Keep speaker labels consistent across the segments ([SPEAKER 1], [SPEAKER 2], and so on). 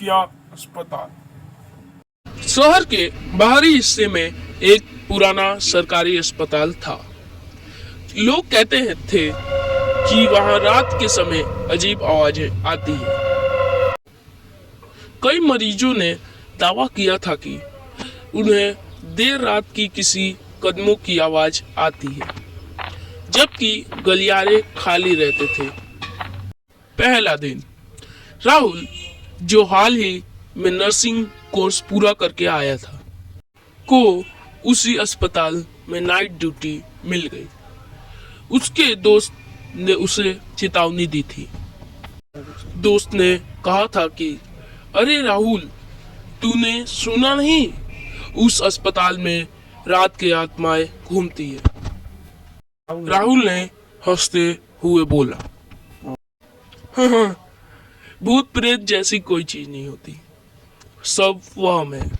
[SPEAKER 1] किया अस्पताल।
[SPEAKER 2] शहर के बाहरी हिस्से में एक पुराना सरकारी अस्पताल था। लोग कहते थे कि वहां रात के समय अजीब आवाजें आती है। कई मरीजों ने दावा किया था कि उन्हें देर रात की किसी कदमों की आवाज आती है, जबकि गलियारे खाली रहते थे। पहला दिन, राहुल, जो हाल ही में नर्सिंग कोर्स पूरा करके आया था, को उसी अस्पताल में नाइट ड्यूटी मिल गई। उसके दोस्त ने उसे चेतावनी दी थी। दोस्त ने कहा था कि अरे राहुल, तूने सुना नहीं, उस अस्पताल में रात की आत्माएं घूमती है। राहुल ने हंसते हुए बोला, हाँ, भूत प्रेत जैसी कोई चीज नहीं होती, सब वहम है।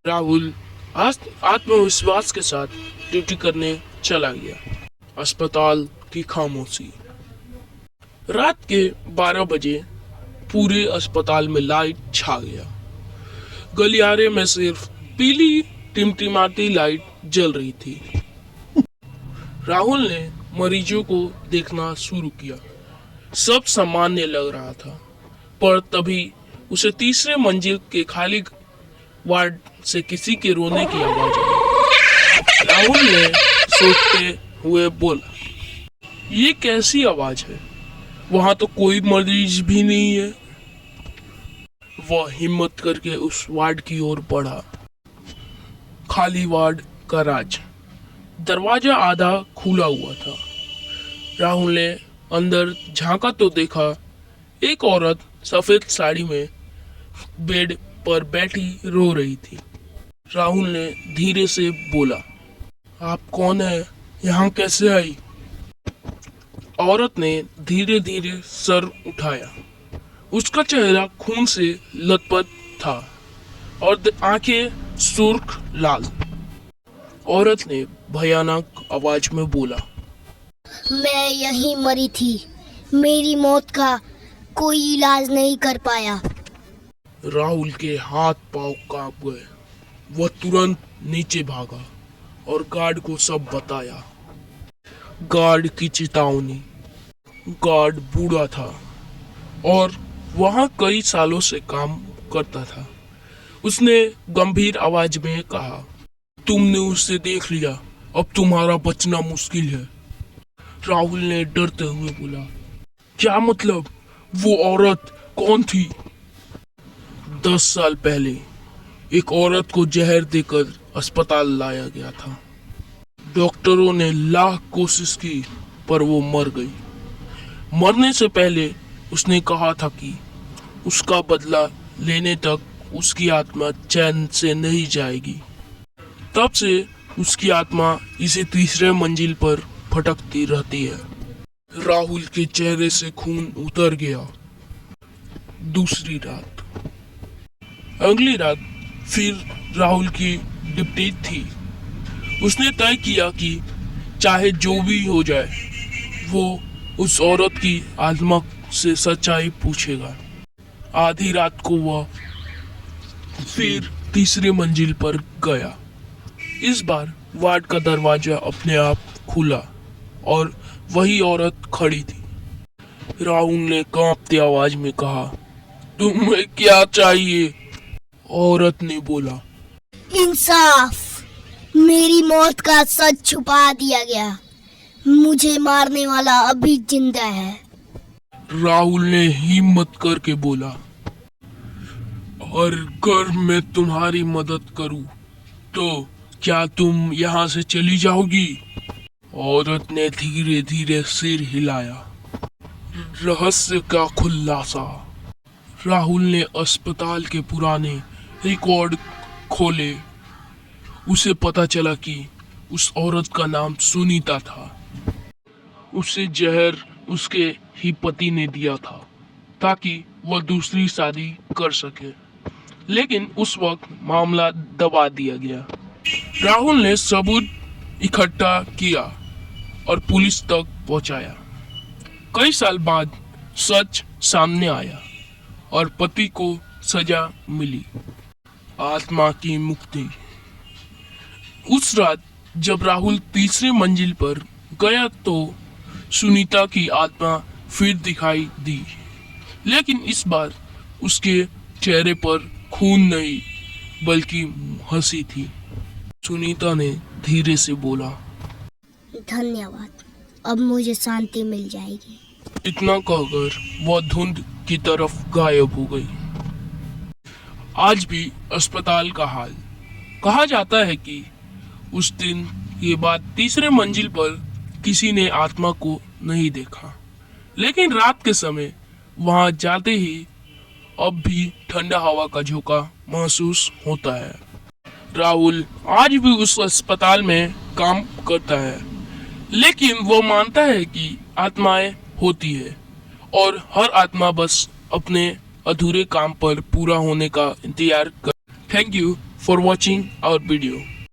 [SPEAKER 2] राहुल आत्मविश्वास के साथ ड्यूटी करने चला गया। अस्पताल की खामोशी। रात के 12 बजे पूरे अस्पताल में लाइट छा गया। गलियारे में सिर्फ पीली टिमटिमाती लाइट जल रही थी। राहुल ने मरीजों को देखना शुरू किया। सब सामान्य लग रहा था, पर तभी उसे तीसरे मंजिल के खाली वार्ड से किसी के रोने की आवाज आई। राहुल ने सोचते हुए बोला, ये कैसी आवाज है? वहां तो कोई मरीज भी नहीं है। वह हिम्मत करके उस वार्ड की ओर बढ़ा। खाली वार्ड का राज। दरवाजा आधा खुला हुआ था। राहुल ने अंदर झांका तो देखा, एक औरत सफेद साड़ी में बेड पर बैठी रो रही थी। राहुल ने धीरे से बोला, आप कौन है? यहाँ कैसे आई? औरत ने धीरे धीरे सर उठाया। उसका चेहरा खून से लथपथ था और आंखें सुर्ख लाल। औरत ने भयानक आवाज में बोला,
[SPEAKER 3] मैं यहीं मरी थी, मेरी मौत का कोई इलाज नहीं कर पाया।
[SPEAKER 2] राहुल के हाथ पांव कांप गए। वह तुरंत नीचे भागा और गार्ड को सब बताया। गार्ड की चेतावनी। गार्ड बूढ़ा था और वहां कई सालों से काम करता था। उसने गंभीर आवाज में कहा, तुमने उसे देख लिया, अब तुम्हारा बचना मुश्किल है। राहुल ने डरते हुए बोला, क्या मतलब? वो औरत कौन थी? 10 साल पहले एक औरत को जहर देकर अस्पताल लाया गया था। डॉक्टरों ने लाख कोशिश की, पर वो मर गई। मरने से पहले उसने कहा था कि उसका बदला लेने तक उसकी आत्मा चैन से नहीं जाएगी। तब से उसकी आत्मा इसी तीसरे मंजिल पर भटकती रहती है। राहुल के चेहरे से खून उतर गया। दूसरी रात। अगली रात फिर राहुल की ड्यूटी थी। उसने तय किया कि चाहे जो भी हो जाए, वो उस औरत की आत्मा से सच्चाई पूछेगा। आधी रात को वह फिर तीसरी मंजिल पर गया। इस बार वार्ड का दरवाजा अपने आप खुला और वही औरत खड़ी थी। राहुल ने कांपती आवाज में कहा, तुम्हें क्या चाहिए? औरत ने बोला,
[SPEAKER 3] इंसाफ। मेरी मौत का सच छुपा दिया गया। मुझे मारने वाला अभी जिंदा है।
[SPEAKER 2] राहुल ने हिम्मत करके बोला, और अगर मैं तुम्हारी मदद करूं, तो क्या तुम यहाँ से चली जाओगी? औरत ने धीरे धीरे सिर हिलाया। रहस्य का खुलासा। राहुल ने अस्पताल के पुराने रिकॉर्ड खोले। उसे पता चला कि उस औरत का नाम सुनीता था। उसे जहर उसके ही पति ने दिया था ताकि वह दूसरी शादी कर सके, लेकिन उस वक्त मामला दबा दिया गया। राहुल ने सबूत इकट्ठा किया और पुलिस तक पहुंचाया। कई साल बाद सच सामने आया और पति को सजा मिली, आत्मा की मुक्ति। उस रात जब राहुल तीसरी मंजिल पर गया तो सुनीता की आत्मा फिर दिखाई दी, लेकिन इस बार उसके चेहरे पर खून नहीं बल्कि हंसी थी। सुनीता ने धीरे से बोला,
[SPEAKER 3] धन्यवाद, अब मुझे शांति मिल जाएगी।
[SPEAKER 2] इतना कहकर वह धुंध की तरफ गायब हो गई। आज भी अस्पताल का हाल। कहा जाता है कि उस दिन ये बात तीसरे मंजिल पर किसी ने आत्मा को नहीं देखा, लेकिन रात के समय वहां जाते ही अब भी ठंडा हवा का झोंका महसूस होता है। राहुल आज भी उस अस्पताल में काम करता है, लेकिन वो मानता है कि आत्माएं होती है और हर आत्मा बस अपने अधूरे काम पर पूरा होने का इंतजार कर। Thank you for watching our video.